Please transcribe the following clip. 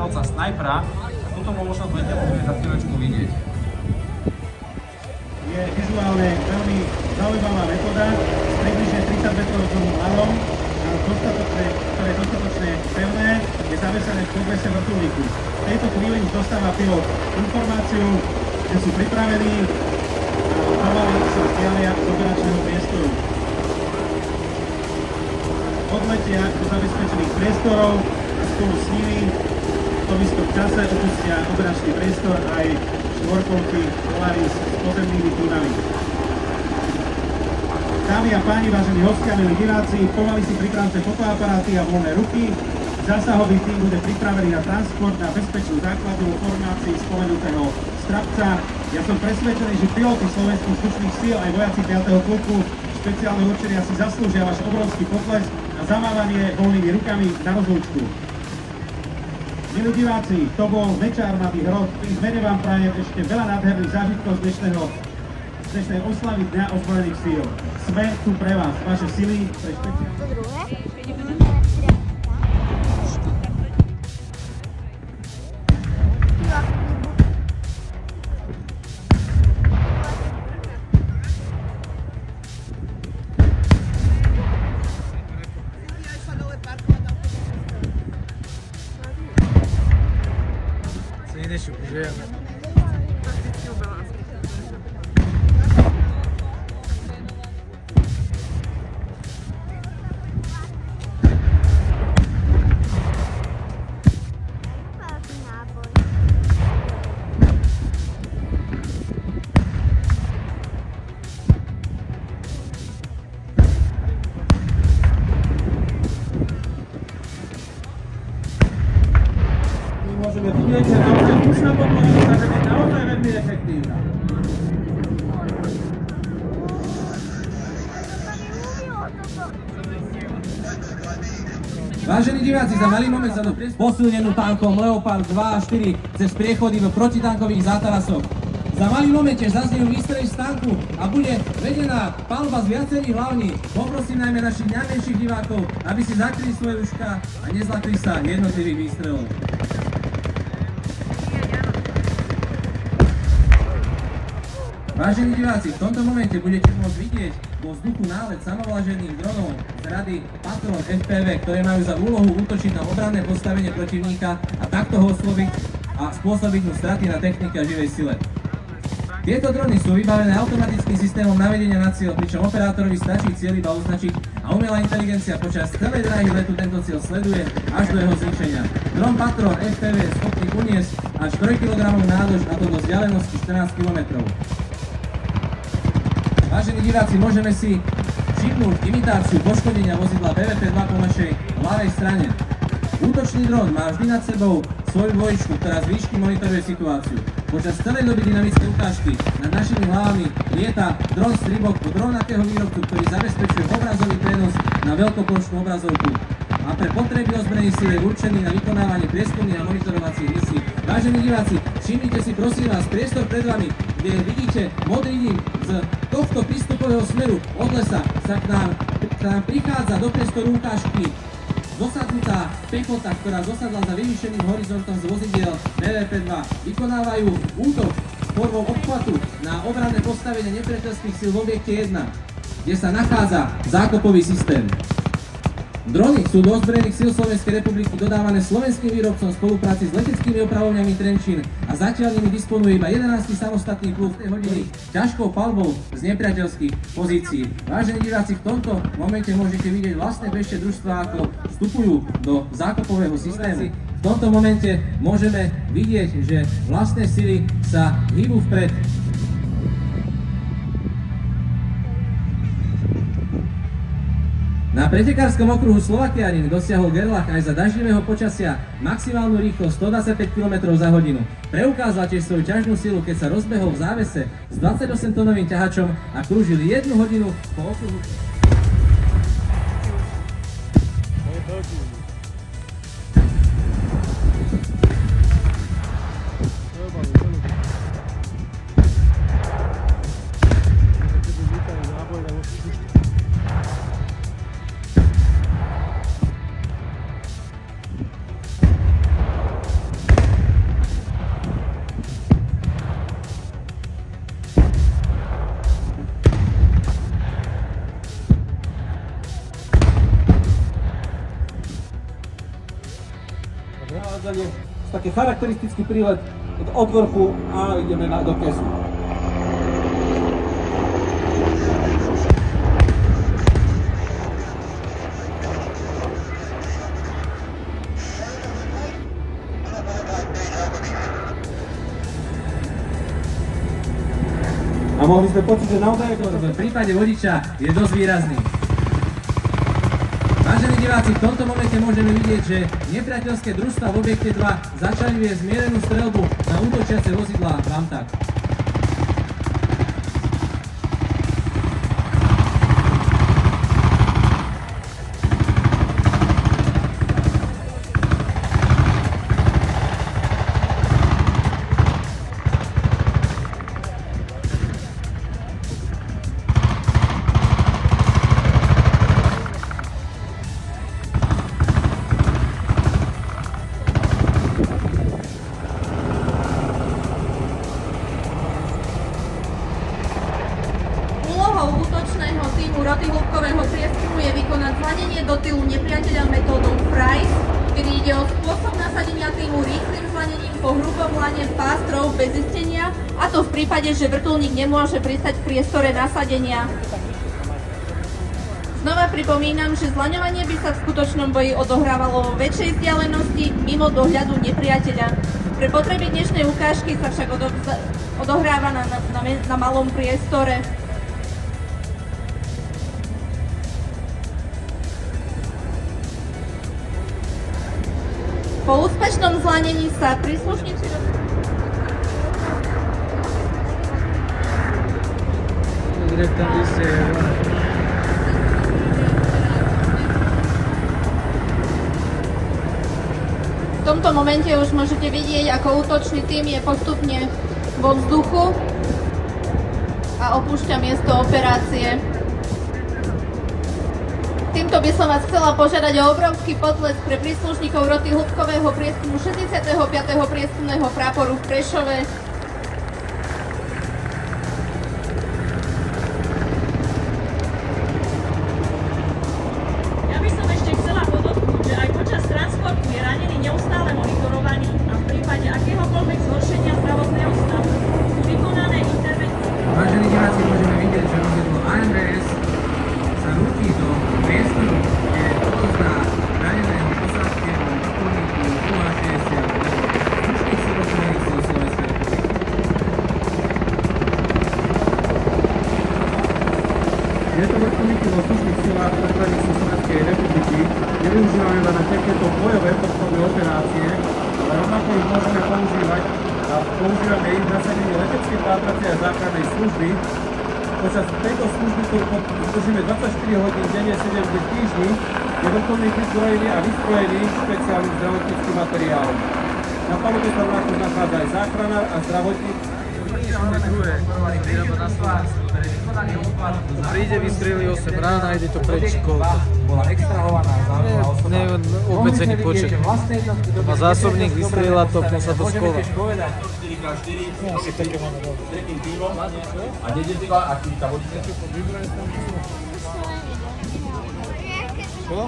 strelca snajpera. Túto možno budete môcť za chvíľočku vidieť. Je vizuálne veľmi zaujímavá metóda s približne 30 metrov dlhým lanom, ktoré je dostatočne pevné, je zavesené v podvese vrtuľníku. V tejto chvíli už dostáva pilot informáciu, že sú pripravení a pomaly sa vzdialia z operačného priestoru. Odletia do zabezpečených priestorov a spolu s nimi v tom istom čase opustia operačný priestor aj štvorkolky Polaris s pozemnými túnami. Dámy a páni, vážení hostia, milí diváci, pomaly si pripravte fotoaparáty a voľné ruky. Zásahový tým bude pripravený na transport na bezpečnú základnú formácii spomenutého Strapca. Ja som presvedčený, že piloti slovenských vzdušných síl aj vojaci 5. pluku špeciálne určenia si zaslúžia váš obrovský potlesk a zamávanie voľnými rukami na rozlúčku. Milí diváci, to bol Meča armády Hrot. V ich mene vám prajem ešte veľa nádherných zážitkov z dnešnej oslavy Dňa ozbrojených síl. Sme tu pre vás, vaše sily, pre špeciálne... Môžeme vidieť, že naozaj vzdušná podpora môže byť naozaj veľmi efektívna. Vážení diváci, za malý moment sa do posilnenú tankom Leopard 2 a 4 cez priechody v protitankových zátarasoch. Za malý moment tiež zaznejú výstrely z tanku a bude vedená palba z viacerých hlavní. Poprosím najmä našich najmenších divákov, aby si zakryli svoje uška a nezlakli sa jednotlivých výstrelov. Vážení diváci, v tomto momente budete môcť vidieť vo vzduchu nálet samovlažených dronov z rady Patron FPV, ktoré majú za úlohu útočiť na obranné postavenie protivníka a takto ho osloviť a spôsobiť mu straty na technike a živej sile. Tieto drony sú vybavené automatickým systémom navedenia na cieľ, pričom operátorovi stačí cieľ iba označiť a umelá inteligencia počas celej dráhy letu tento cieľ sleduje až do jeho zničenia. Dron Patron FPV je schopný uniesť až 3 kg nálož, a to do vzdialenosti 14 km. Vážení diváci, môžeme si všimnúť imitáciu poškodenia vozidla BVP-2 po našej ľavej strane. Útočný dron má vždy nad sebou svoju dvojičku, ktorá z výšky monitoruje situáciu. Počas celej doby dynamickej ukážky nad našimi hlavami lieta dron Stribok od rovnakého výrobcu, ktorý zabezpečuje obrazový prenos na veľkoplošnú obrazovku a pre potreby ozbrojených síl je určený na vykonávanie prieskumných a monitorovacích misií. Vážení diváci, všimnite si prosím vás priestor pred vami, kde vidíte modrý dým z tohto prístupového smeru od lesa sa k nám prichádza do priestoru ukážky dosadnutá pechota, ktorá zosadla za vyvýšeným horizontom z vozidiel BVP-2. Vykonávajú útok formou obchvatu na obranné postavenie nepriateľských síl v objekte 1, kde sa nachádza zákopový systém. Drony sú do ozbrojených síl Slovenskej republiky dodávané slovenským výrobcom v spolupráci s leteckými opravovňami Trenčín a zatiaľ nimi disponuje iba 11 samostatný pluk hodiny ťažkou palbou z nepriateľských pozícií. Vážení diváci, v tomto momente môžete vidieť vlastné pešie družstvá, ako vstupujú do zákopového systému. V tomto momente môžeme vidieť, že vlastné sily sa hýbu vpred. Na pretekárskom okruhu Slovakianin dosiahol Gerlach aj za daždivého počasia maximálnu rýchlosť 125 km za hodinu. Preukázal tiež svoju ťažnú silu, keď sa rozbehol v závese s 28-tonovým ťahačom a krúžil 1 hodinu po okruhu. Hádzanie, taký charakteristický prílet od vrchu a ideme do kesu. A mohli sme počuť, že naozaj v prípade vodiča je dosť výrazný. Vážení diváci, v tomto momente môžeme vidieť, že nepriateľské družstvá v objekte 2 začali viesť zmierenú streľbu na útočiace vozidlá Bamtak. Útočného týmu roty hĺbkového prieskumu je vykonať zlanenie do tylu nepriateľa metódou Price, kedy ide o spôsob nasadenia týmu rýchlym zlanením po hrubom lane pástrov bez zistenia, a to v prípade, že vrtuľník nemôže pristať v priestore nasadenia. Znova pripomínam, že zlaňovanie by sa v skutočnom boji odohrávalo vo väčšej vzdialenosti mimo dohľadu nepriateľa. Pre potreby dnešnej ukážky sa však odohráva na malom priestore. Po úspešnom zlanení sa príslušníci v tomto momente už môžete vidieť, ako útočný tím je postupne vo vzduchu a opúšťa miesto operácie. Týmto by som vás chcela požiadať o obrovský potlesk pre príslušníkov roty hĺbkového prieskumu 65. prieskumného práporu v Prešove. Ja by som ešte chcela podotknúť, že aj počas transportu je ranený neustále monitorovaný a v prípade akéhokoľvek zhoršenia zdravotného stavu sú vykonané intervencie. Vážení diváci, môžeme vidieť, že vozidlo AMVS sa rúti do priestoru, kde odovzdá raneného posádkeho vrtuľníku UH-60 vzdušných síl ozbrojených síl Slovenskej republiky. Tieto vrtuľníky vo vzdušných silách ozbrojených síl Slovenskej republiky nevyužívame iba na takéto bojové podporné operácie, ale rovnako ich môžeme používať a používame ich na nasadenie leteckej pátracej a záchrannej služby. Počas tejto služby, ktorú držíme 24 hodín denne, 7 dní v týždni, je vrtuľník vyzbrojený a vystrojený špeciálnym zdravotníckým materiálom. Na palube sa rovnako nachádza aj záchranár a zdravotník. Príde, vystrelí 8 rán a ide to preč kolka. Bola extrahovaná zálohová osoba. Ne, obmedzený počet. Má zásobník, vystrelila to, potom sa to skola. Asi také máme dobre. S tretím tímom a nedeľa aktivita voditeľa. Čo?